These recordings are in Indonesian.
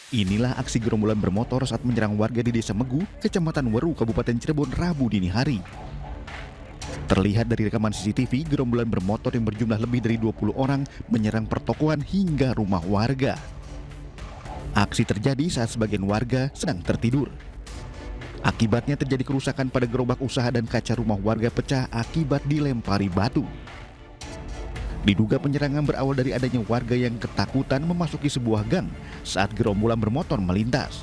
Inilah aksi gerombolan bermotor saat menyerang warga di Desa Megu, Kecamatan Weru, Kabupaten Cirebon, Rabu dini hari. Terlihat dari rekaman CCTV, gerombolan bermotor yang berjumlah lebih dari 20 orang menyerang pertokoan hingga rumah warga. Aksi terjadi saat sebagian warga sedang tertidur. Akibatnya terjadi kerusakan pada gerobak usaha dan kaca rumah warga pecah akibat dilempari batu. Diduga penyerangan berawal dari adanya warga yang ketakutan memasuki sebuah gang saat gerombolan bermotor melintas.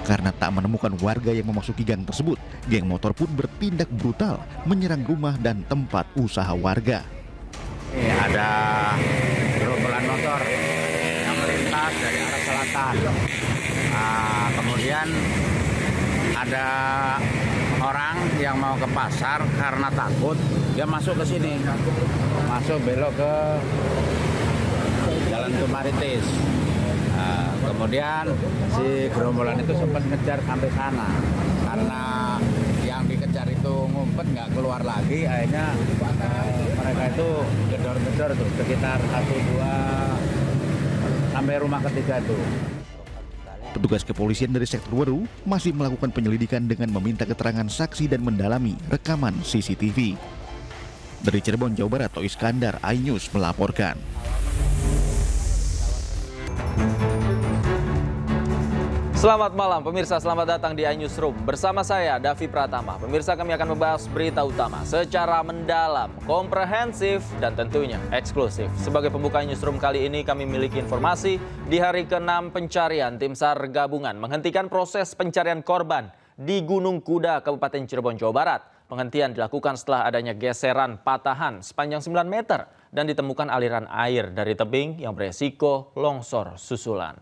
Karena tak menemukan warga yang memasuki gang tersebut, geng motor pun bertindak brutal menyerang rumah dan tempat usaha warga. Ada gerombolan motor yang melintas dari arah selatan. Kemudian ada orang yang mau ke pasar karena takut, dia masuk ke sini, masuk belok ke Jalan Tumaritis. Kemudian si gerombolan itu sempat ngejar sampai sana, karena yang dikejar itu ngumpet nggak keluar lagi, akhirnya mereka itu gedor-gedor tuh sekitar 1-2 sampai rumah ketiga tuh. Petugas kepolisian dari sektor Weru masih melakukan penyelidikan dengan meminta keterangan saksi dan mendalami rekaman CCTV. Dari Cirebon, Jawa Barat, Toh Iskandar, iNews melaporkan. Selamat malam pemirsa, selamat datang di iNewsroom. Bersama saya, Davi Pratama. Pemirsa, kami akan membahas berita utama secara mendalam, komprehensif, dan tentunya eksklusif. Sebagai pembuka iNewsroom kali ini, kami memiliki informasi di hari ke-6 pencarian Tim SAR gabungan menghentikan proses pencarian korban di Gunung Kuda, Kabupaten Cirebon, Jawa Barat. Penghentian dilakukan setelah adanya geseran patahan sepanjang 9 meter dan ditemukan aliran air dari tebing yang beresiko longsor susulan.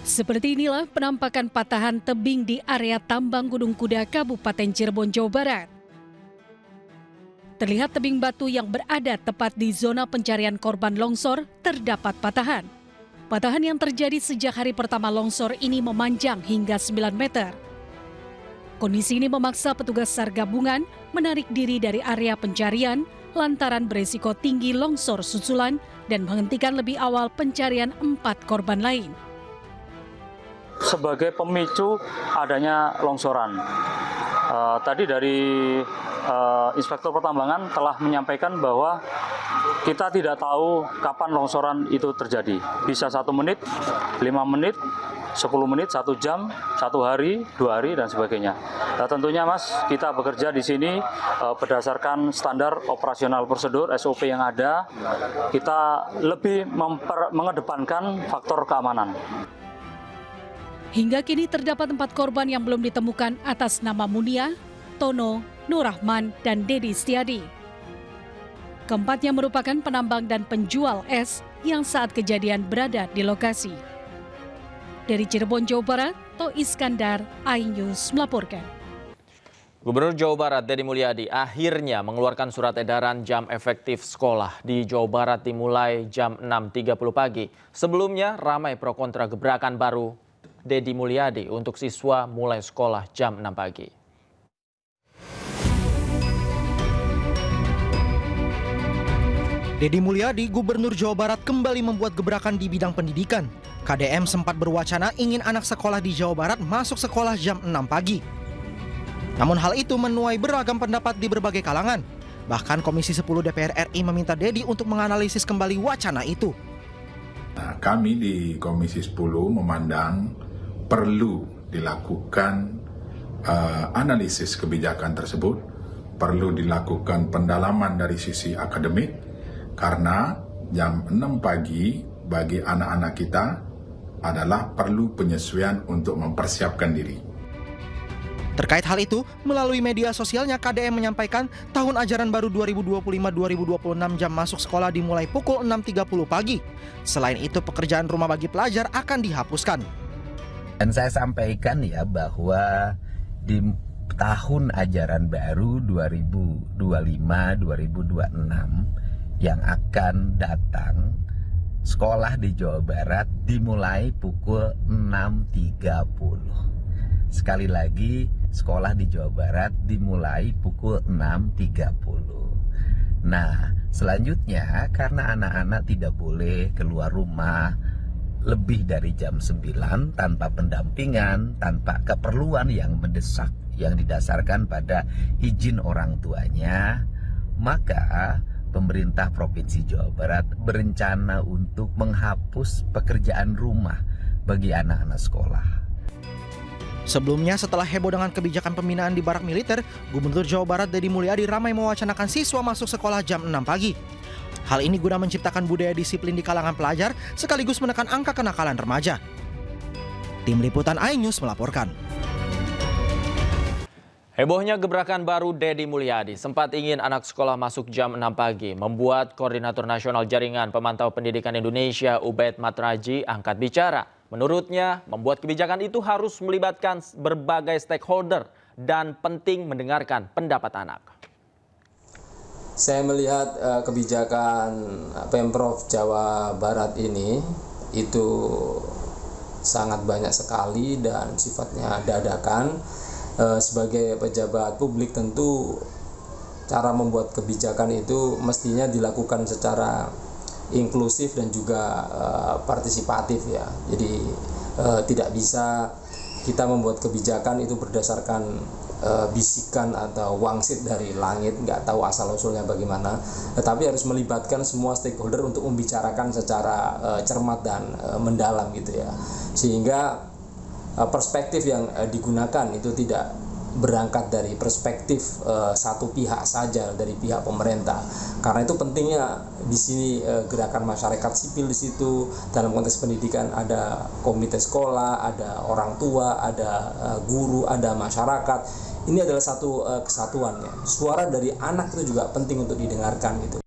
Seperti inilah penampakan patahan tebing di area tambang Gunung Kuda, Kabupaten Cirebon, Jawa Barat. Terlihat tebing batu yang berada tepat di zona pencarian korban longsor terdapat patahan. Patahan yang terjadi sejak hari pertama longsor ini memanjang hingga 9 meter. Kondisi ini memaksa petugas SAR gabungan menarik diri dari area pencarian lantaran beresiko tinggi longsor susulan dan menghentikan lebih awal pencarian 4 korban lain. Sebagai pemicu adanya longsoran, tadi dari Inspektur Pertambangan telah menyampaikan bahwa kita tidak tahu kapan longsoran itu terjadi. Bisa 1 menit, 5 menit, 10 menit, 1 jam, 1 hari, 2 hari, dan sebagainya. Nah, tentunya Mas, kita bekerja di sini berdasarkan standar operasional prosedur SOP yang ada. Kita lebih mengedepankan faktor keamanan. Hingga kini terdapat 4 korban yang belum ditemukan atas nama Munia, Tono, Nurrahman, dan Dedi Setiadi. Keempatnya merupakan penambang dan penjual es yang saat kejadian berada di lokasi. Dari Cirebon, Jawa Barat, Toh Iskandar, iNews melaporkan. Gubernur Jawa Barat Deddy Mulyadi akhirnya mengeluarkan surat edaran jam efektif sekolah di Jawa Barat dimulai jam 6.30 pagi. Sebelumnya ramai pro kontra gebrakan baru Deddy Mulyadi untuk siswa mulai sekolah jam 6 pagi. Deddy Mulyadi, Gubernur Jawa Barat, kembali membuat gebrakan di bidang pendidikan. KDM sempat berwacana ingin anak sekolah di Jawa Barat masuk sekolah jam 6 pagi. Namun hal itu menuai beragam pendapat di berbagai kalangan. Bahkan Komisi 10 DPR RI meminta Deddy untuk menganalisis kembali wacana itu. Nah, kami di Komisi 10 memandang perlu dilakukan analisis kebijakan tersebut, perlu dilakukan pendalaman dari sisi akademik, karena jam 6 pagi bagi anak-anak kita adalah perlu penyesuaian untuk mempersiapkan diri. Terkait hal itu, melalui media sosialnya KDM menyampaikan tahun ajaran baru 2025-2026 jam masuk sekolah dimulai pukul 6.30 pagi. Selain itu, pekerjaan rumah bagi pelajar akan dihapuskan. Dan saya sampaikan ya bahwa di tahun ajaran baru 2025-2026 yang akan datang, sekolah di Jawa Barat dimulai pukul 6.30. Sekali lagi, sekolah di Jawa Barat dimulai pukul 6.30. Nah, selanjutnya karena anak-anak tidak boleh keluar rumah lebih dari jam 9 tanpa pendampingan, tanpa keperluan yang mendesak yang didasarkan pada izin orang tuanya, maka pemerintah Provinsi Jawa Barat berencana untuk menghapus pekerjaan rumah bagi anak-anak sekolah. Sebelumnya, setelah heboh dengan kebijakan pembinaan di barak militer, Gubernur Jawa Barat Deddy Mulyadi ramai mewacanakan siswa masuk sekolah jam 6 pagi. Hal ini guna menciptakan budaya disiplin di kalangan pelajar sekaligus menekan angka kenakalan remaja. Tim Liputan iNews melaporkan. Hebohnya gebrakan baru Deddy Mulyadi sempat ingin anak sekolah masuk jam 6 pagi membuat Koordinator Nasional Jaringan Pemantau Pendidikan Indonesia Ubaid Matraji angkat bicara. Menurutnya, membuat kebijakan itu harus melibatkan berbagai stakeholder dan penting mendengarkan pendapat anak. Saya melihat kebijakan Pemprov Jawa Barat ini itu sangat banyak sekali dan sifatnya dadakan. Sebagai pejabat publik tentu cara membuat kebijakan itu mestinya dilakukan secara inklusif dan juga partisipatif ya. Jadi tidak bisa kita membuat kebijakan itu berdasarkan bisikan atau wangsit dari langit, nggak tahu asal-usulnya bagaimana, tetapi harus melibatkan semua stakeholder untuk membicarakan secara cermat dan mendalam gitu ya, sehingga perspektif yang digunakan itu tidak berangkat dari perspektif satu pihak saja, dari pihak pemerintah. Karena itu pentingnya di sini gerakan masyarakat sipil di situ. Dalam konteks pendidikan ada komite sekolah, ada orang tua, ada guru, ada masyarakat. Ini adalah satu kesatuan ya. Suara dari anak itu juga penting untuk didengarkan gitu.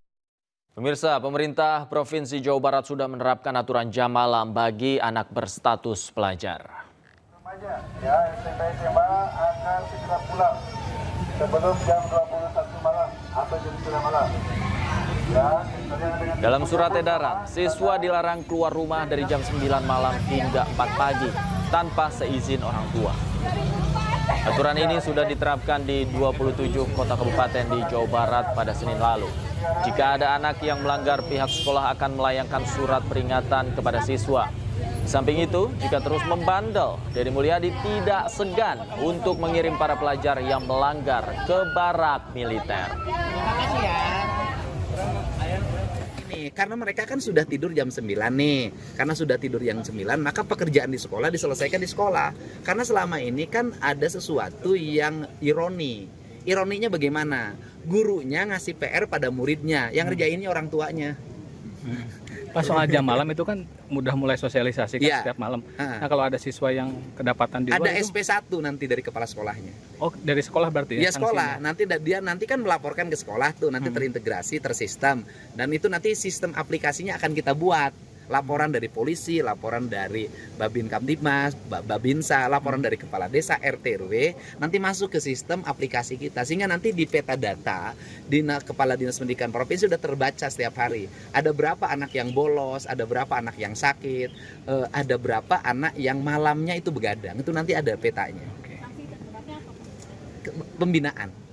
Pemirsa, pemerintah Provinsi Jawa Barat sudah menerapkan aturan jam malam bagi anak berstatus pelajar. Ya, SMP SMA akan segera pulang sebelum jam 21 malam atau jam 9 malam. Ya, dalam surat edaran, siswa dilarang keluar rumah dari jam 9 malam hingga 4 pagi tanpa seizin orang tua. Aturan ini sudah diterapkan di 27 kota kabupaten di Jawa Barat pada Senin lalu. Jika ada anak yang melanggar, pihak sekolah akan melayangkan surat peringatan kepada siswa. Di samping itu, jika terus membandel, Deddy Mulyadi tidak segan untuk mengirim para pelajar yang melanggar ke barak militer. Karena mereka kan sudah tidur jam 9 nih. Karena sudah tidur jam 9, maka pekerjaan di sekolah diselesaikan di sekolah. Karena selama ini kan ada sesuatu yang ironi. Ironinya bagaimana? Gurunya ngasih PR pada muridnya, yang ngerjainnya orang tuanya. Pas soal jam malam itu kan mudah mulai sosialisasi kan setiap malam. Nah, kalau ada siswa yang kedapatan di luar ada itu, SP1 nanti dari kepala sekolahnya. Oh, dari sekolah berarti ya? Iya, sekolah. Nanti dia kan melaporkan ke sekolah tuh, nanti terintegrasi, tersistem. Dan itu nanti sistem aplikasinya akan kita buat. Laporan dari polisi, laporan dari Babin Kamtibmas, Babinsa, laporan dari kepala desa, RT RW, nanti masuk ke sistem aplikasi kita. Sehingga nanti di peta data, Kepala Dinas Pendidikan Provinsi sudah terbaca setiap hari. Ada berapa anak yang bolos, ada berapa anak yang sakit, ada berapa anak yang malamnya itu begadang. Itu nanti ada petanya. Pembinaan.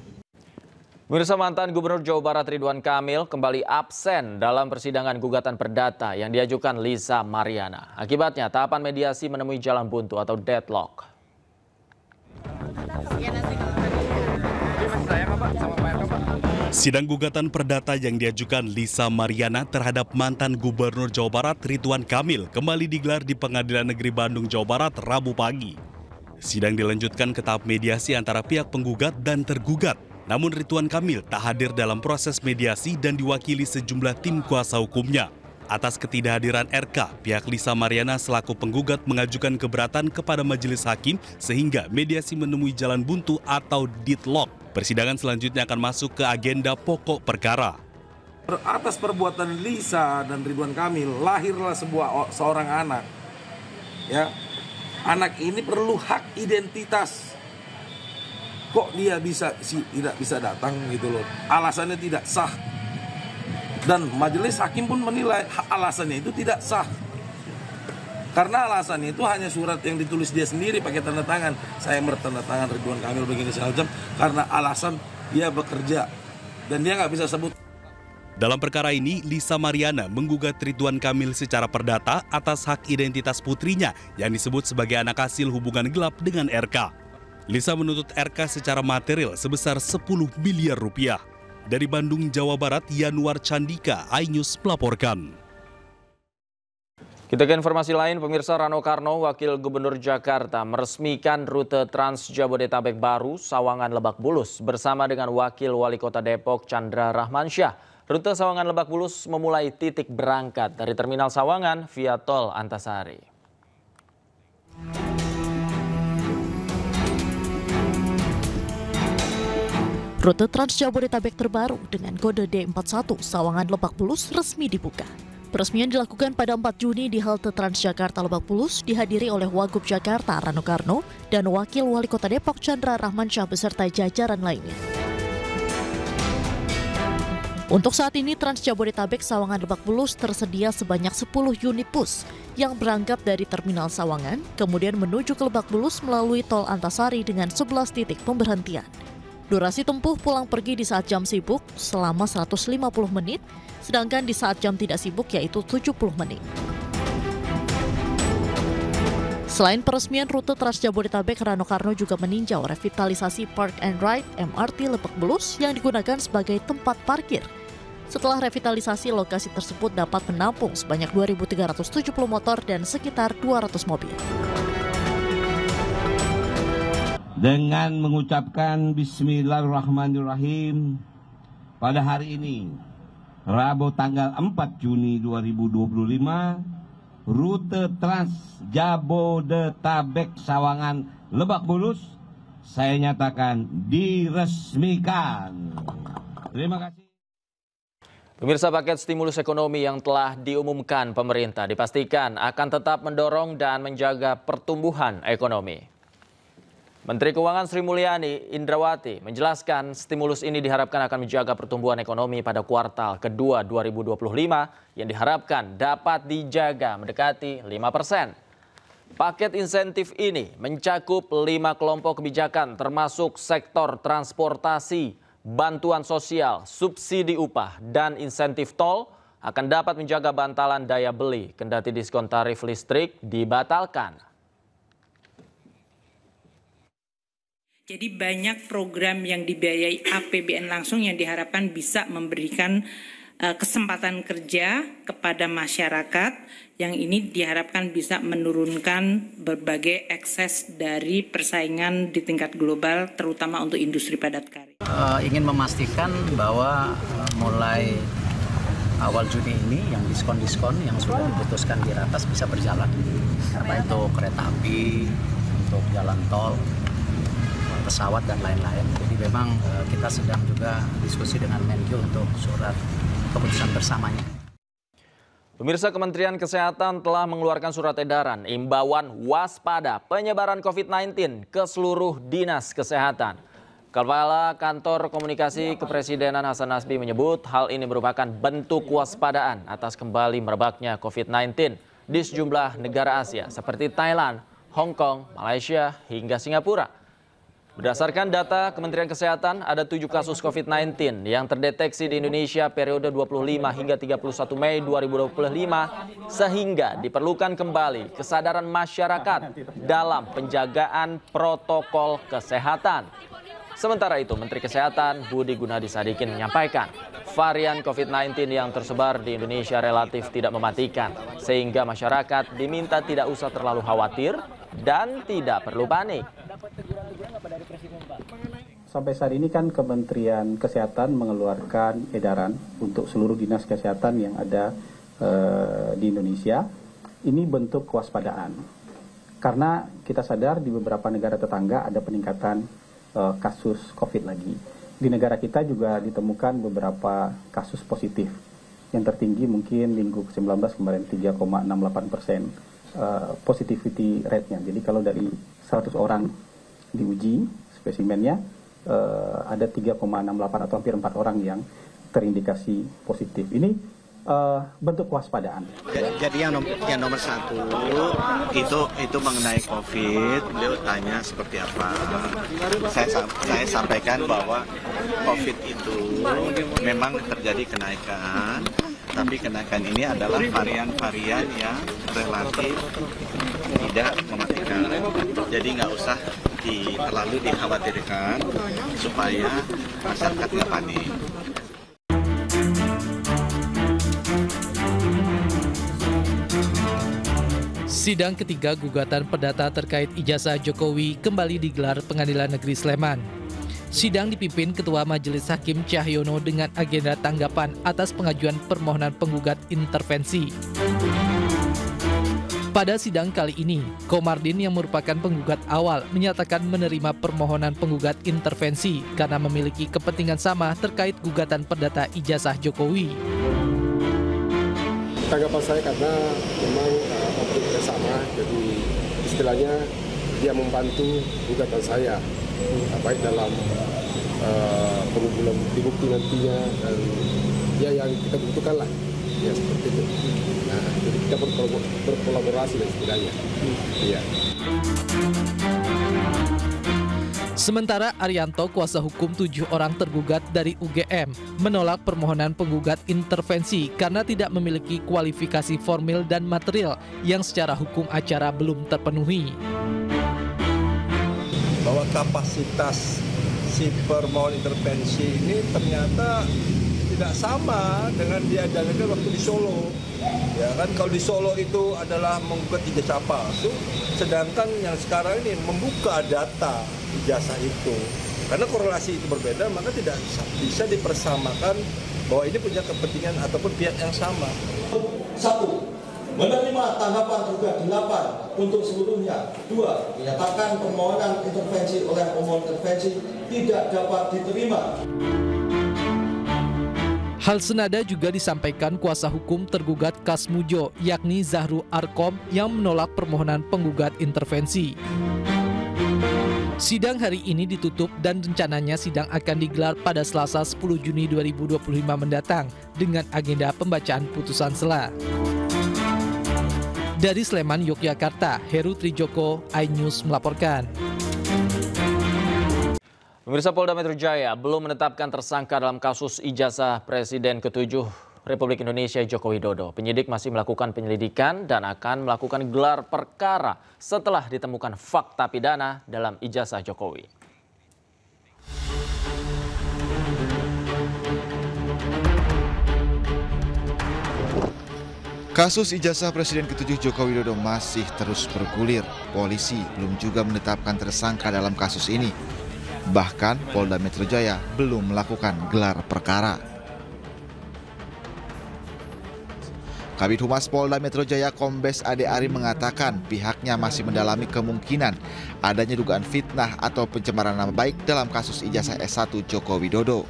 Pemirsa, mantan Gubernur Jawa Barat Ridwan Kamil kembali absen dalam persidangan gugatan perdata yang diajukan Lisa Mariana. Akibatnya tahapan mediasi menemui jalan buntu atau deadlock. Sidang gugatan perdata yang diajukan Lisa Mariana terhadap mantan Gubernur Jawa Barat Ridwan Kamil kembali digelar di Pengadilan Negeri Bandung, Jawa Barat, Rabu pagi. Sidang dilanjutkan ke tahap mediasi antara pihak penggugat dan tergugat. Namun Ridwan Kamil tak hadir dalam proses mediasi dan diwakili sejumlah tim kuasa hukumnya. Atas ketidakhadiran RK, pihak Lisa Mariana selaku penggugat mengajukan keberatan kepada majelis hakim sehingga mediasi menemui jalan buntu atau deadlock. Persidangan selanjutnya akan masuk ke agenda pokok perkara. Atas perbuatan Lisa dan Ridwan Kamil lahirlah seorang anak. Ya, anak ini perlu hak identitas. Kok dia tidak bisa datang gitu loh. Alasannya tidak sah. Dan majelis hakim pun menilai alasannya itu tidak sah. Karena alasannya itu hanya surat yang ditulis dia sendiri pakai tanda tangan. Saya bertanda tangan Ridwan Kamil begini segala macam karena alasan dia bekerja dan dia nggak bisa sebut. Dalam perkara ini, Lisa Mariana menggugat Ridwan Kamil secara perdata atas hak identitas putrinya yang disebut sebagai anak hasil hubungan gelap dengan RK. Lisa menuntut RK secara material sebesar 10 miliar rupiah. Dari Bandung, Jawa Barat, Yanuar Candika, iNews melaporkan. Kita ke informasi lain, pemirsa. Rano Karno, Wakil Gubernur Jakarta, meresmikan rute Trans Jabodetabek baru Sawangan Lebak Bulus bersama dengan Wakil Wali Kota Depok Chandra Rahmansyah. Rute Sawangan Lebak Bulus memulai titik berangkat dari Terminal Sawangan via Tol Antasari. Rute Trans Jabodetabek terbaru dengan kode D41 Sawangan Lebak Bulus resmi dibuka. Peresmian dilakukan pada 4 Juni di halte Transjakarta Lebak Bulus, dihadiri oleh Wagub Jakarta Rano Karno dan Wakil Wali Kota Depok Chandra Rahmansyah beserta jajaran lainnya. Untuk saat ini Trans Jabodetabek Sawangan Lebak Bulus tersedia sebanyak 10 unit bus yang berangkat dari Terminal Sawangan, kemudian menuju ke Lebak Bulus melalui Tol Antasari dengan 11 titik pemberhentian. Durasi tempuh pulang pergi di saat jam sibuk selama 150 menit, sedangkan di saat jam tidak sibuk yaitu 70 menit. Selain peresmian rute Trans Jabodetabek, Rano Karno juga meninjau revitalisasi Park and Ride MRT Lebak Bulus yang digunakan sebagai tempat parkir. Setelah revitalisasi, lokasi tersebut dapat menampung sebanyak 2.370 motor dan sekitar 200 mobil. Dengan mengucapkan Bismillahirrahmanirrahim, pada hari ini, Rabu tanggal 4 Juni 2025, rute Trans Jabodetabek Sawangan Lebak Bulus saya nyatakan diresmikan. Terima kasih. Pemirsa, paket stimulus ekonomi yang telah diumumkan pemerintah dipastikan akan tetap mendorong dan menjaga pertumbuhan ekonomi. Menteri Keuangan Sri Mulyani Indrawati menjelaskan stimulus ini diharapkan akan menjaga pertumbuhan ekonomi pada kuartal kedua 2025 yang diharapkan dapat dijaga mendekati 5%. Paket insentif ini mencakup 5 kelompok kebijakan termasuk sektor transportasi, bantuan sosial, subsidi upah, dan insentif tol akan dapat menjaga bantalan daya beli kendati diskon tarif listrik dibatalkan. Jadi banyak program yang dibiayai APBN langsung yang diharapkan bisa memberikan kesempatan kerja kepada masyarakat, yang ini diharapkan bisa menurunkan berbagai ekses dari persaingan di tingkat global, terutama untuk industri padat karya. Ingin memastikan bahwa mulai awal Juni ini yang diskon-diskon yang sudah diputuskan di ratas bisa berjalan, karena itu kereta api, untuk jalan tol, pesawat dan lain-lain. Jadi memang kita sedang juga diskusi dengan Menkyu untuk surat keputusan bersamanya. Pemirsa, Kementerian Kesehatan telah mengeluarkan surat edaran imbauan waspada penyebaran COVID-19 ke seluruh dinas kesehatan. Kepala Kantor Komunikasi Kepresidenan Hasan Nasbi menyebut hal ini merupakan bentuk waspadaan atas kembali merebaknya COVID-19 di sejumlah negara Asia seperti Thailand, Hong Kong, Malaysia, hingga Singapura. Berdasarkan data Kementerian Kesehatan, ada 7 kasus COVID-19 yang terdeteksi di Indonesia periode 25 hingga 31 Mei 2025, sehingga diperlukan kembali kesadaran masyarakat dalam penjagaan protokol kesehatan. Sementara itu, Menteri Kesehatan Budi Gunadi Sadikin menyampaikan, varian COVID-19 yang tersebar di Indonesia relatif tidak mematikan, sehingga masyarakat diminta tidak usah terlalu khawatir dan tidak perlu panik. Sampai saat ini kan Kementerian Kesehatan mengeluarkan edaran untuk seluruh dinas kesehatan yang ada di Indonesia. Ini bentuk kewaspadaan. Karena kita sadar di beberapa negara tetangga ada peningkatan kasus COVID lagi. Di negara kita juga ditemukan beberapa kasus positif. Yang tertinggi mungkin minggu ke-19 kemarin 3,68% positivity rate-nya. Jadi kalau dari 100 orang diuji spesimennya, ada 3,68 atau hampir 4 orang yang terindikasi positif. Ini bentuk kewaspadaan. Jadi yang nomor satu itu mengenai COVID, beliau tanya seperti apa. Saya sampaikan bahwa COVID itu memang terjadi kenaikan, tapi kenaikan ini adalah varian-varian yang relatif tidak mematikan. Jadi nggak usah terlalu dikhawatirkan supaya masyarakat nggak panik. Sidang ketiga gugatan perdata terkait ijazah Jokowi kembali digelar Pengadilan Negeri Sleman. Sidang dipimpin Ketua Majelis Hakim Cahyono dengan agenda tanggapan atas pengajuan permohonan penggugat intervensi. Pada sidang kali ini, Komardin yang merupakan penggugat awal menyatakan menerima permohonan penggugat intervensi karena memiliki kepentingan sama terkait gugatan perdata ijazah Jokowi. Tanggapan saya karena memang objeknya sama, jadi istilahnya dia membantu gugatan saya, baik dalam pengumpulan bukti nantinya dan ya yang kita butuhkan lah, ya seperti itu. Nah, jadi kita berkolaborasi lah istilahnya. Iya. Sementara Arianto, kuasa hukum 7 orang tergugat dari UGM, menolak permohonan penggugat intervensi karena tidak memiliki kualifikasi formil dan material yang secara hukum acara belum terpenuhi. Bahwa kapasitas si permohon intervensi ini ternyata tidak sama dengan dia dalilkan waktu di Solo. Ya kan, kalau di Solo itu adalah menggugat ijazah palsu, sedangkan yang sekarang ini membuka data ijazah itu. Karena korelasi itu berbeda, maka tidak bisa dipersamakan bahwa ini punya kepentingan ataupun pihak yang sama. 1. Menerima tanggapan tergugat 8 untuk seluruhnya. 2. Menyatakan permohonan intervensi oleh pemohon intervensi tidak dapat diterima. Hal senada juga disampaikan kuasa hukum tergugat Kasmujo, yakni Zahru Arkom, yang menolak permohonan penggugat intervensi. Sidang hari ini ditutup dan rencananya sidang akan digelar pada Selasa 10 Juni 2025 mendatang dengan agenda pembacaan putusan sela. Dari Sleman, Yogyakarta, Heru Trijoko, iNews melaporkan. Pemirsa, Polda Metro Jaya belum menetapkan tersangka dalam kasus ijazah Presiden ke-7 Republik Indonesia Joko Widodo. Penyidik masih melakukan penyelidikan dan akan melakukan gelar perkara setelah ditemukan fakta pidana dalam ijazah Jokowi. Kasus ijazah Presiden ke-7 Joko Widodo masih terus bergulir. Polisi belum juga menetapkan tersangka dalam kasus ini. Bahkan Polda Metro Jaya belum melakukan gelar perkara. Kabid Humas Polda Metro Jaya Kombes Ade Ari mengatakan pihaknya masih mendalami kemungkinan adanya dugaan fitnah atau pencemaran nama baik dalam kasus ijazah S1 Joko Widodo.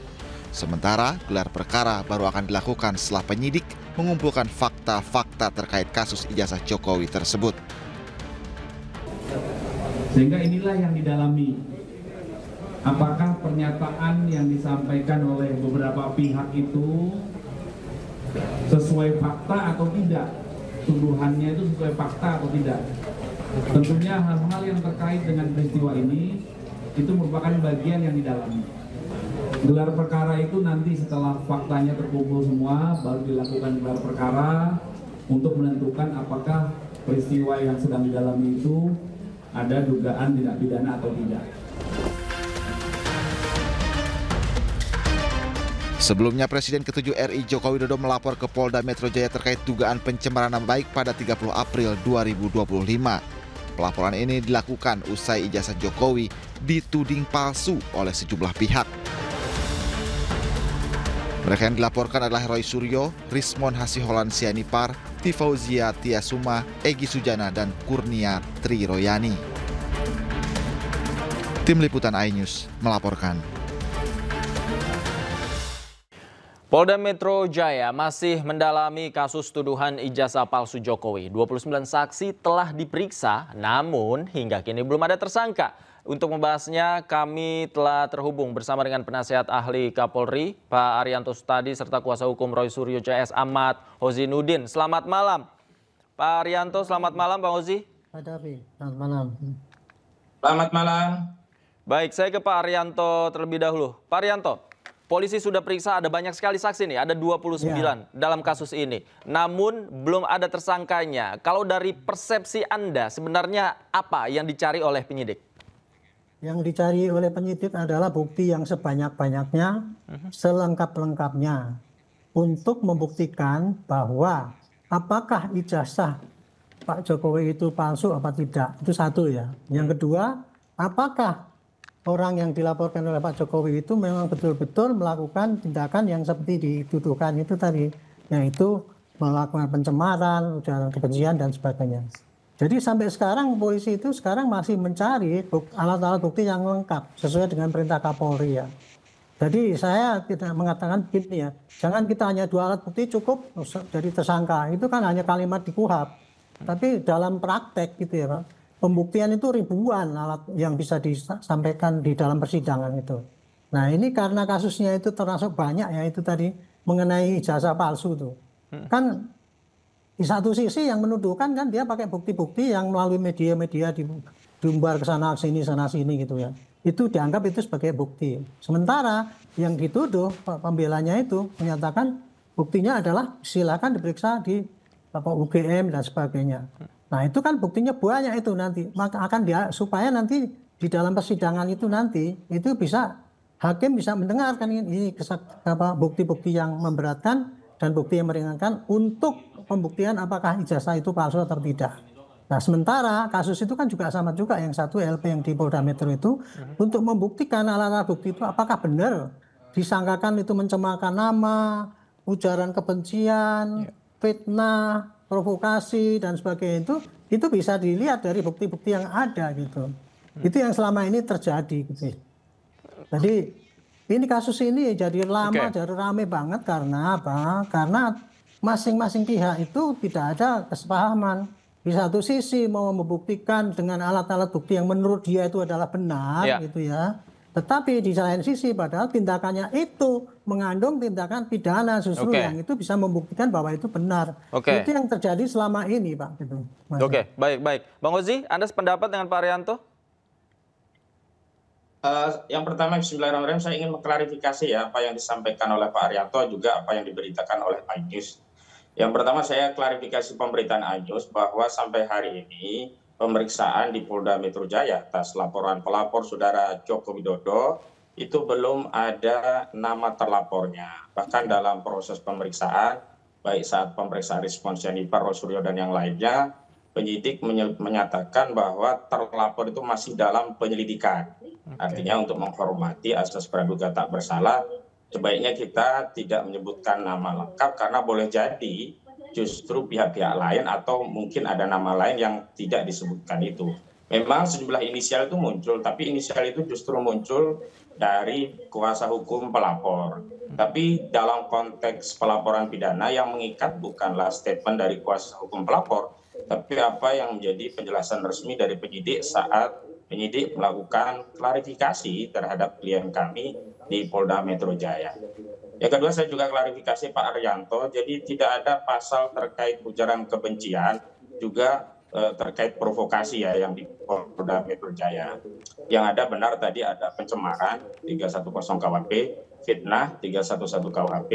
Sementara gelar perkara baru akan dilakukan setelah penyidik mengumpulkan fakta-fakta terkait kasus ijazah Jokowi tersebut. Sehingga inilah yang didalami. Apakah pernyataan yang disampaikan oleh beberapa pihak itu sesuai fakta atau tidak? Tuduhannya itu sesuai fakta atau tidak? Tentunya hal-hal yang terkait dengan peristiwa ini itu merupakan bagian yang didalami. Gelar perkara itu nanti setelah faktanya terkumpul semua, baru dilakukan gelar perkara untuk menentukan apakah peristiwa yang sedang didalami itu ada dugaan tindak pidana atau tidak. Sebelumnya Presiden ke-7 RI Joko Widodo melapor ke Polda Metro Jaya terkait dugaan pencemaran nama baik pada 30 April 2025. Pelaporan ini dilakukan usai ijazah Jokowi dituding palsu oleh sejumlah pihak. Mereka yang dilaporkan adalah Roy Suryo, Rismon Hasiholan Sianipar, Tifauzia Tiasuma, Egy Sujana, dan Kurnia Triroyani. Tim Liputan iNews melaporkan. Polda Metro Jaya masih mendalami kasus tuduhan ijazah palsu Jokowi. 29 saksi telah diperiksa, namun hingga kini belum ada tersangka. Untuk membahasnya, kami telah terhubung bersama dengan penasihat ahli Kapolri, Pak Arianto Sutadi, serta kuasa hukum Roy Suryo CS Ahmad Hozinudin. Selamat malam, Pak Arianto. Selamat malam, Pak Hozi. Pak Davi, selamat malam. Selamat malam. Baik, saya ke Pak Arianto terlebih dahulu. Pak Arianto, polisi sudah periksa, ada banyak sekali saksi nih, ada 29 dalam kasus ini. Namun belum ada tersangkanya. Kalau dari persepsi Anda, sebenarnya apa yang dicari oleh penyidik? Yang dicari oleh penyidik adalah bukti yang sebanyak-banyaknya, selengkap-lengkapnya. Untuk membuktikan bahwa apakah ijazah Pak Jokowi itu palsu apa tidak. Itu satu ya. Yang kedua, apakah orang yang dilaporkan oleh Pak Jokowi itu memang betul-betul melakukan tindakan yang seperti dituduhkan itu tadi, yaitu melakukan pencemaran, ujaran kebencian dan sebagainya. Jadi sampai sekarang polisi itu sekarang masih mencari alat-alat bukti yang lengkap sesuai dengan perintah Kapolri ya. Jadi saya tidak mengatakan begini ya, jangan kita hanya 2 alat bukti cukup jadi tersangka. Itu kan hanya kalimat di KUHP. Tapi dalam praktek gitu ya Pak, pembuktian itu ribuan alat yang bisa disampaikan di dalam persidangan itu. Nah ini karena kasusnya itu termasuk banyak ya itu tadi mengenai ijazah palsu itu. Kan di satu sisi yang menuduhkan kan dia pakai bukti-bukti yang melalui media-media diumbar ke sana sini gitu ya. Itu dianggap itu sebagai bukti. Sementara yang dituduh pembelanya itu menyatakan buktinya adalah silakan diperiksa di UGM dan sebagainya. Nah itu kan buktinya banyak itu nanti, maka akan supaya nanti di dalam persidangan itu nanti itu bisa hakim bisa mendengarkan ini bukti-bukti yang memberatkan dan bukti yang meringankan untuk pembuktian apakah ijazah itu palsu atau tidak. Nah sementara kasus itu kan juga sama juga yang satu LP yang di Polda Metro itu untuk membuktikan alat-alat bukti itu apakah benar disangkakan itu mencemarkan nama, ujaran kebencian, fitnah, provokasi dan sebagainya itu bisa dilihat dari bukti-bukti yang ada gitu. Itu yang selama ini terjadi gitu. Jadi ini kasus ini jadi lama, jadi rame banget karena apa? Karena masing-masing pihak itu tidak ada kesepahaman. Di satu sisi mau membuktikan dengan alat-alat bukti yang menurut dia itu adalah benar gitu ya. Tetapi di lain sisi padahal tindakannya itu mengandung tindakan pidana justru yang itu bisa membuktikan bahwa itu benar. Itu yang terjadi selama ini Pak. Gitu, baik. Bang Hozi, Anda sependapat dengan Pak Arianto? Yang pertama, bismillahirrahmanirrahim, saya ingin mengklarifikasi ya apa yang disampaikan oleh Pak Arianto juga apa yang diberitakan oleh iNews. Yang pertama saya klarifikasi pemberitaan iNews bahwa sampai hari ini pemeriksaan di Polda Metro Jaya atas laporan pelapor Saudara Joko Widodo itu belum ada nama terlapornya. Bahkan dalam proses pemeriksaan, baik saat pemeriksaan respons Jennifer, Roy Suryo dan yang lainnya, penyidik menyatakan bahwa terlapor itu masih dalam penyelidikan. Artinya untuk menghormati asas praduga tak bersalah, sebaiknya kita tidak menyebutkan nama lengkap karena boleh jadi justru pihak-pihak lain atau mungkin ada nama lain yang tidak disebutkan itu. Memang sejumlah inisial itu muncul, tapi inisial itu justru muncul dari kuasa hukum pelapor. Tapi dalam konteks pelaporan pidana yang mengikat bukanlah statement dari kuasa hukum pelapor, tapi apa yang menjadi penjelasan resmi dari penyidik saat penyidik melakukan klarifikasi terhadap klien kami di Polda Metro Jaya. Yang kedua saya juga klarifikasi Pak Arianto, jadi tidak ada pasal terkait ujaran kebencian, juga terkait provokasi ya yang di Polda Metro Jaya. Yang ada benar tadi ada pencemaran 310 KUHP, fitnah 311 KUHP,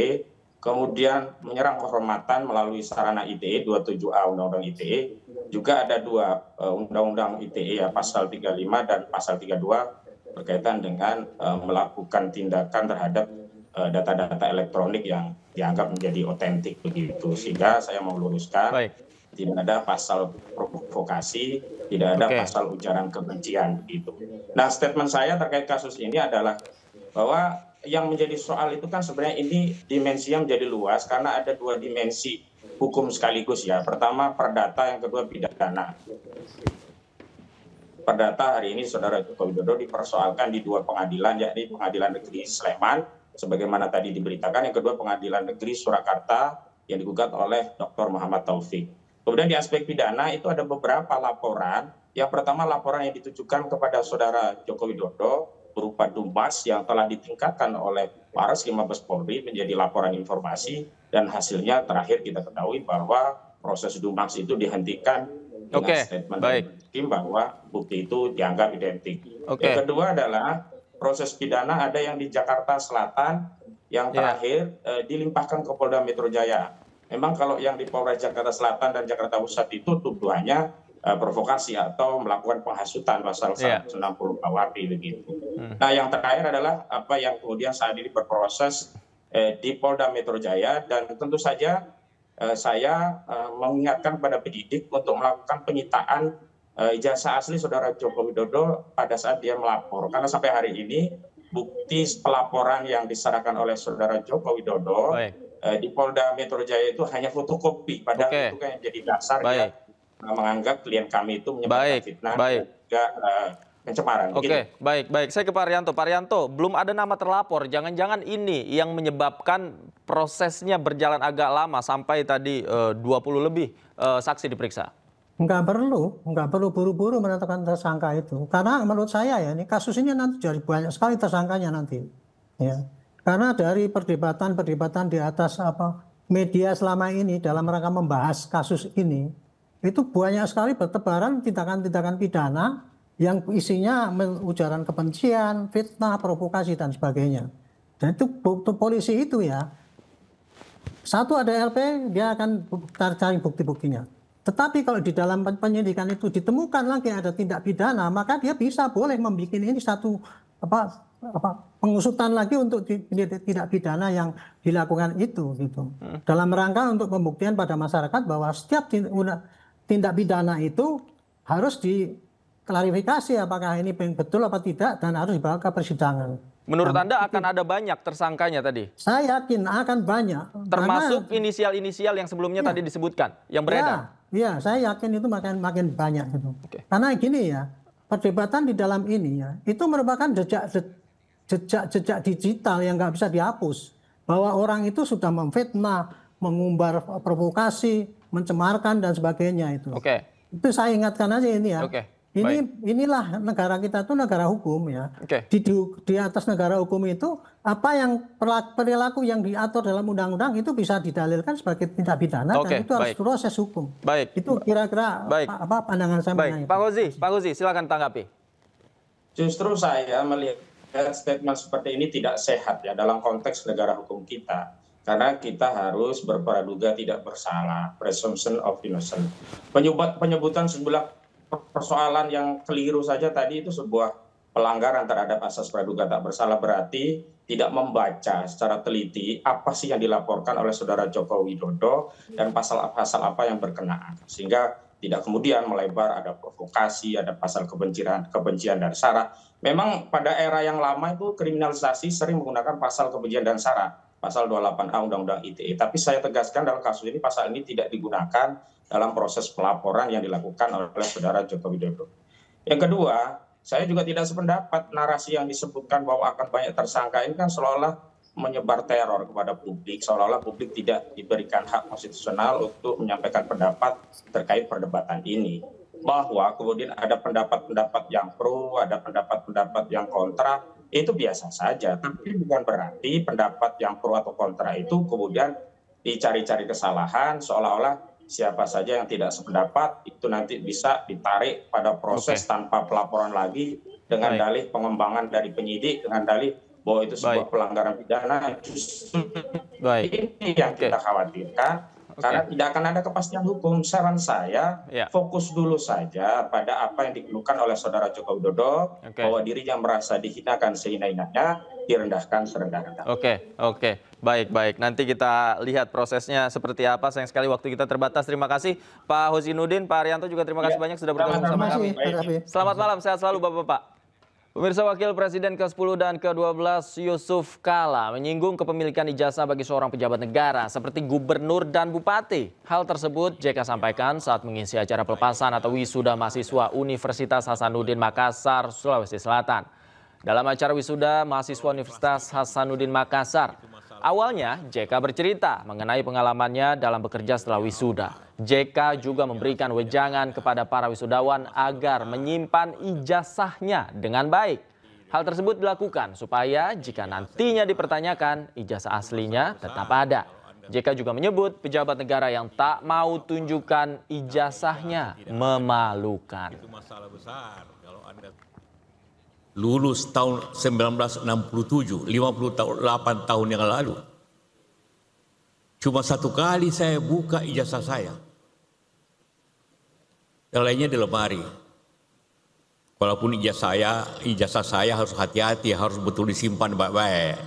kemudian menyerang kehormatan melalui sarana ITE 27A Undang-Undang ITE, juga ada 2 Undang-Undang ITE ya pasal 35 dan pasal 32 berkaitan dengan melakukan tindakan terhadap data-data elektronik yang dianggap menjadi otentik begitu. Sehingga saya mau luruskan tidak ada pasal provokasi, tidak ada pasal ujaran kebencian begitu. Nah, statement saya terkait kasus ini adalah bahwa yang menjadi soal itu kan sebenarnya ini dimensinya menjadi luas karena ada 2 dimensi hukum sekaligus ya. Pertama perdata, yang kedua pidana. Perdata hari ini Saudara Joko Widodo dipersoalkan di 2 pengadilan, yakni Pengadilan Negeri Sleman sebagaimana tadi diberitakan. Yang kedua Pengadilan Negeri Surakarta yang digugat oleh Dr. Muhammad Taufik. Kemudian di aspek pidana itu ada beberapa laporan. Yang pertama laporan yang ditujukan kepada Saudara Joko Widodo berupa Dumas yang telah ditingkatkan oleh Waras Mabes Polri menjadi laporan informasi, dan hasilnya terakhir kita ketahui bahwa proses Dumas itu dihentikan dengan statement dari tim bahwa bukti itu dianggap identik. Yang kedua adalah proses pidana ada yang di Jakarta Selatan, yang terakhir dilimpahkan ke Polda Metro Jaya. Memang kalau yang di Polres Jakarta Selatan dan Jakarta Pusat itu tuduhannya provokasi atau melakukan penghasutan pasal 160 KUHP begitu. Nah, yang terakhir adalah apa yang kemudian saat ini berproses di Polda Metro Jaya, dan tentu saja saya mengingatkan pada penyidik untuk melakukan penyitaan ijazah asli Saudara Joko Widodo pada saat dia melapor, karena sampai hari ini bukti pelaporan yang diserahkan oleh Saudara Joko Widodo di Polda Metro Jaya itu hanya fotokopi, padahal itu kan yang jadi dasar dia menganggap klien kami itu menyebarkan fitnah dan juga pencemaran. Baik. Saya ke Pak Arianto. Pak Arianto, belum ada nama terlapor. Jangan-jangan ini yang menyebabkan prosesnya berjalan agak lama sampai tadi 20 lebih saksi diperiksa. Nggak perlu buru-buru menetapkan tersangka itu. Karena menurut saya ya, ini kasus ini nanti jadi banyak sekali tersangkanya nanti. Ya. Karena dari perdebatan di atas media selama ini dalam rangka membahas kasus ini, itu banyak sekali bertebaran tindakan-tindakan pidana yang isinya ujaran kebencian, fitnah, provokasi, dan sebagainya. Dan itu polisi itu ya, satu ada LP, dia akan cari bukti-buktinya. Tetapi kalau di dalam penyidikan itu ditemukan lagi ada tindak pidana, maka dia boleh membuat ini satu pengusutan lagi untuk tindak pidana yang dilakukan itu gitu. Dalam rangka untuk pembuktian pada masyarakat bahwa setiap tindak pidana itu harus diklarifikasi apakah ini betul apa tidak, dan harus dibawa ke persidangan. Menurut Anda akan ada banyak tersangkanya tadi? Saya yakin akan banyak. Termasuk inisial-inisial yang sebelumnya tadi disebutkan, yang beredar? Iya, saya yakin itu makin banyak gitu. Karena gini ya, perdebatan di dalam ini ya, itu merupakan jejak digital yang nggak bisa dihapus. Bahwa orang itu sudah memfitnah, mengumbar provokasi, mencemarkan dan sebagainya itu. Itu saya ingatkan aja ini ya. Inilah negara kita itu negara hukum ya. Di atas negara hukum itu apa yang perilaku yang diatur dalam undang-undang itu bisa didalilkan sebagai tindak pidana, dan itu harus proses hukum. Itu kira-kira apa pandangan saya mengenai. Pak Gozi, silakan tanggapi. Justru saya melihat statement seperti ini tidak sehat ya dalam konteks negara hukum kita. Karena kita harus berpraduga tidak bersalah, presumption of innocence. Penyebutan sebuah persoalan yang keliru saja tadi itu sebuah pelanggaran terhadap asas praduga tak bersalah, berarti tidak membaca secara teliti apa sih yang dilaporkan oleh Saudara Joko Widodo dan pasal-pasal apa yang berkenaan. Sehingga tidak kemudian melebar, ada provokasi, ada pasal kebencian dan sara. Memang pada era yang lama itu kriminalisasi sering menggunakan pasal kebencian dan sara. Pasal 28A Undang-Undang ITE. Tapi saya tegaskan dalam kasus ini pasal ini tidak digunakan dalam proses pelaporan yang dilakukan oleh Saudara Joko Widodo. Yang kedua, saya juga tidak sependapat narasi yang disebutkan bahwa akan banyak tersangka ini kan seolah-olah menyebar teror kepada publik, seolah-olah publik tidak diberikan hak konstitusional untuk menyampaikan pendapat terkait perdebatan ini. Bahwa kemudian ada pendapat-pendapat yang pro, ada pendapat-pendapat yang kontra, itu biasa saja, tapi bukan berarti pendapat yang pro atau kontra itu kemudian dicari-cari kesalahan, seolah-olah siapa saja yang tidak sependapat itu nanti bisa ditarik pada proses tanpa pelaporan lagi dengan dalih pengembangan dari penyidik, dengan dalih bahwa itu sebuah pelanggaran pidana. Justru ini yang kita khawatirkan. Karena tidak akan ada kepastian hukum. Saran saya fokus dulu saja pada apa yang dikeluhkan oleh Saudara Joko Widodo, bahwa dirinya merasa dihinakan sehina-hinanya, direndahkan serendah-rendahnya. Baik. Nanti kita lihat prosesnya seperti apa. Sayang sekali waktu kita terbatas. Terima kasih Pak Husainuddin, Pak Arianto juga terima kasih banyak sudah bergabung bersama kami. Selamat malam, sehat selalu Bapak-bapak. Pemirsa, Wakil Presiden ke-10 dan ke-12 Yusuf Kala menyinggung kepemilikan ijazah bagi seorang pejabat negara seperti gubernur dan bupati. Hal tersebut JK sampaikan saat mengisi acara pelepasan atau wisuda mahasiswa Universitas Hasanuddin Makassar, Sulawesi Selatan. dalam acara wisuda mahasiswa Universitas Hasanuddin Makassar. Awalnya, JK bercerita mengenai pengalamannya dalam bekerja setelah wisuda. JK juga memberikan wejangan kepada para wisudawan agar menyimpan ijazahnya dengan baik. Hal tersebut dilakukan supaya jika nantinya dipertanyakan, ijazah aslinya tetap ada. JK juga menyebut pejabat negara yang tak mau tunjukkan ijazahnya memalukan. Itu masalah besar kalau Anda lulus tahun 1967, 58 tahun yang lalu. Cuma satu kali saya buka ijazah saya. Yang lainnya di lemari. Walaupun ijazah saya harus hati-hati, harus betul disimpan baik-baik.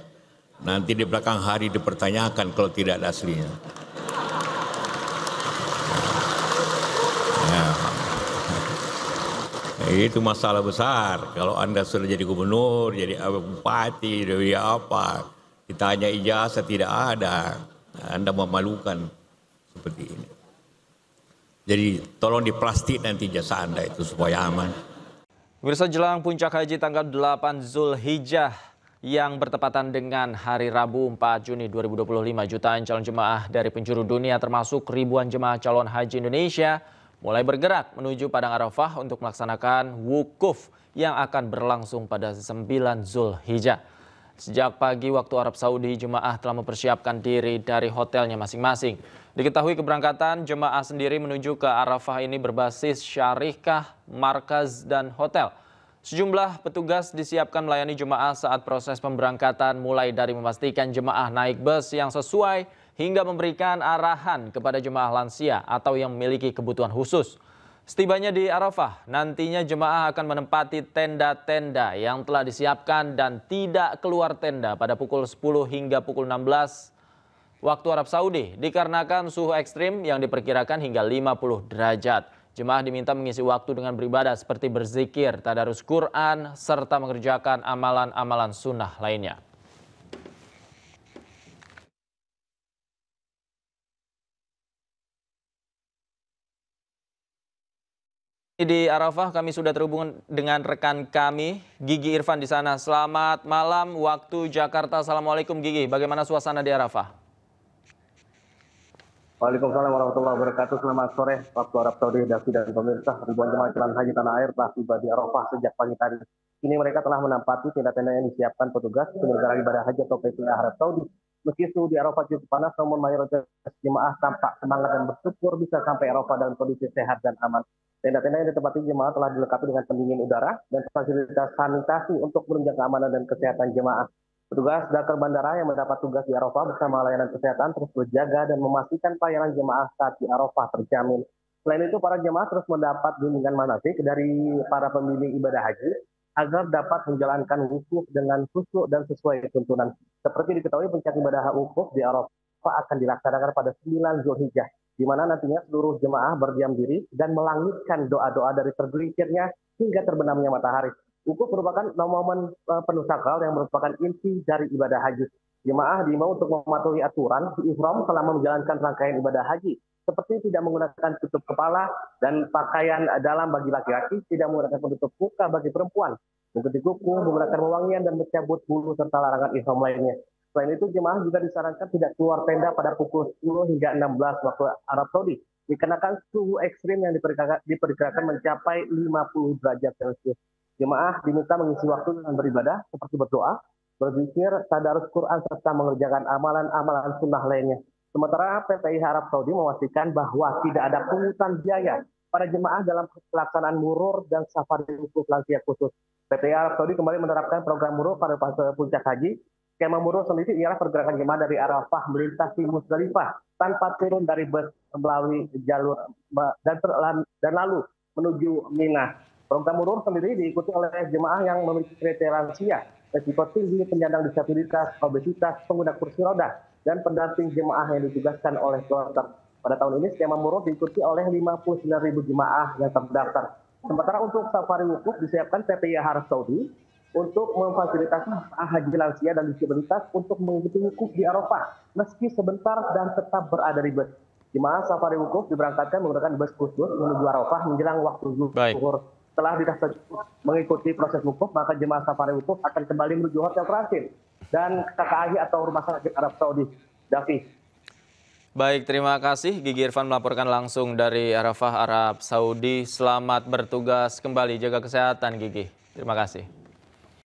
Nanti di belakang hari dipertanyakan kalau tidak ada aslinya. Ya. Itu masalah besar. Kalau Anda sudah jadi gubernur, jadi bupati, jadi apa, ditanya ijazah tidak ada, Anda memalukan seperti ini. Jadi tolong diplastik nanti ijazah Anda itu supaya aman. Pemirsa, jelang puncak haji tanggal 8 Zulhijjah yang bertepatan dengan hari Rabu 4 Juni 2025, jutaan calon jemaah dari penjuru dunia termasuk ribuan jemaah calon haji Indonesia mulai bergerak menuju Padang Arafah untuk melaksanakan wukuf yang akan berlangsung pada 9 Zulhijjah. Sejak pagi waktu Arab Saudi, jemaah telah mempersiapkan diri dari hotelnya masing-masing. Diketahui keberangkatan jemaah sendiri menuju ke Arafah ini berbasis syarikah, markaz, dan hotel. Sejumlah petugas disiapkan melayani jemaah saat proses pemberangkatan, mulai dari memastikan jemaah naik bus yang sesuai hingga memberikan arahan kepada jemaah lansia atau yang memiliki kebutuhan khusus. Setibanya di Arafah, nantinya jemaah akan menempati tenda-tenda yang telah disiapkan dan tidak keluar tenda pada pukul 10 hingga pukul 16 waktu Arab Saudi dikarenakan suhu ekstrim yang diperkirakan hingga 50 derajat. Jemaah diminta mengisi waktu dengan beribadah seperti berzikir, tadarus Quran, serta mengerjakan amalan-amalan sunnah lainnya. Di Arafah kami sudah terhubung dengan rekan kami, Gigi Irfan di sana. Selamat malam waktu Jakarta. Assalamualaikum Gigi, bagaimana suasana di Arafah? Waalaikumsalam warahmatullahi wabarakatuh. Selamat sore waktu Arab Saudi, Davi dan pemirsa. Ribuan jemaah calon haji tanah air telah tiba di Arafah sejak pagi tadi. Kini mereka telah menempati tenda-tenda yang disiapkan petugas penyelenggara ibadah haji atau PPA Arab Saudi. Meski suhu di Arafah cukup panas, namun mayoritas jemaah tampak semangat dan bersyukur bisa sampai Arafah dalam kondisi sehat dan aman. Tenda-tenda yang ditempati jemaah telah dilengkapi dengan pendingin udara dan fasilitas sanitasi untuk menunjang keamanan dan kesehatan jemaah. Petugas Dakar Bandara yang mendapat tugas di Arafah bersama layanan kesehatan terus berjaga dan memastikan pelayanan jemaah saat di Arafah terjamin. Selain itu, para jemaah terus mendapat bimbingan manasik dari para pembimbing ibadah haji agar dapat menjalankan wukuf dengan khusyuk dan sesuai tuntunan. Seperti diketahui, puncak ibadah wukuf di Arafah akan dilaksanakan pada 9 Zulhijjah, di mana nantinya seluruh jemaah berdiam diri dan melangitkan doa-doa dari tergelincirnya hingga terbenamnya matahari. Wukuf merupakan momen penuh sakral yang merupakan inti dari ibadah haji. Jemaah diimbau untuk mematuhi aturan ihram selama menjalankan rangkaian ibadah haji, seperti tidak menggunakan tutup kepala dan pakaian dalam bagi laki-laki, tidak menggunakan penutup muka bagi perempuan, menggunting kuku, menggunakan wewangian dan mencabut bulu serta larangan ihram lainnya. Selain itu, jemaah juga disarankan tidak keluar tenda pada pukul 10 hingga 16 waktu Arab Saudi, dikarenakan suhu ekstrim yang diperkirakan mencapai 50 derajat Celcius. Jemaah diminta mengisi waktu dengan beribadah seperti berdoa, berzikir, tadarus Quran, serta mengerjakan amalan-amalan sunnah lainnya. Sementara PPIH Arab Saudi memastikan bahwa tidak ada pungutan biaya pada jemaah dalam pelaksanaan murur dan safari wukuf lansia khusus. PPIH Arab Saudi kembali menerapkan program murur pada fase puncak haji. Skema murur sendiri ialah pergerakan jemaah dari Arafah melintasi Musdalifah tanpa turun dari bus melalui jalur dan lalu menuju Mina. Program murur sendiri diikuti oleh jemaah yang memiliki kriteria lansia, risiko tinggi, penyandang disabilitas, obesitas, pengguna kursi roda, dan pendamping jemaah yang ditugaskan oleh kloter. Pada tahun ini skema murur diikuti oleh 59.000 jemaah yang terdaftar. Sementara untuk safari wukuf disiapkan PPIH Arab Saudi untuk memfasilitasi haji lansia dan disabilitas untuk mengikuti wukuf di Arafah meski sebentar dan tetap berada di bus. Jemaah safari wukuf diberangkatkan menggunakan bus khusus menuju Arafah menjelang waktu zuhur. setelah mengikuti proses wukuf, maka jemaah safari wukuf akan kembali menuju hotel transit dan KKI atau Rumah Sakit Arab Saudi. Davi. Baik, terima kasih. Gigi Irfan melaporkan langsung dari Arafah, Arab Saudi. Selamat bertugas kembali, jaga kesehatan Gigi. Terima kasih.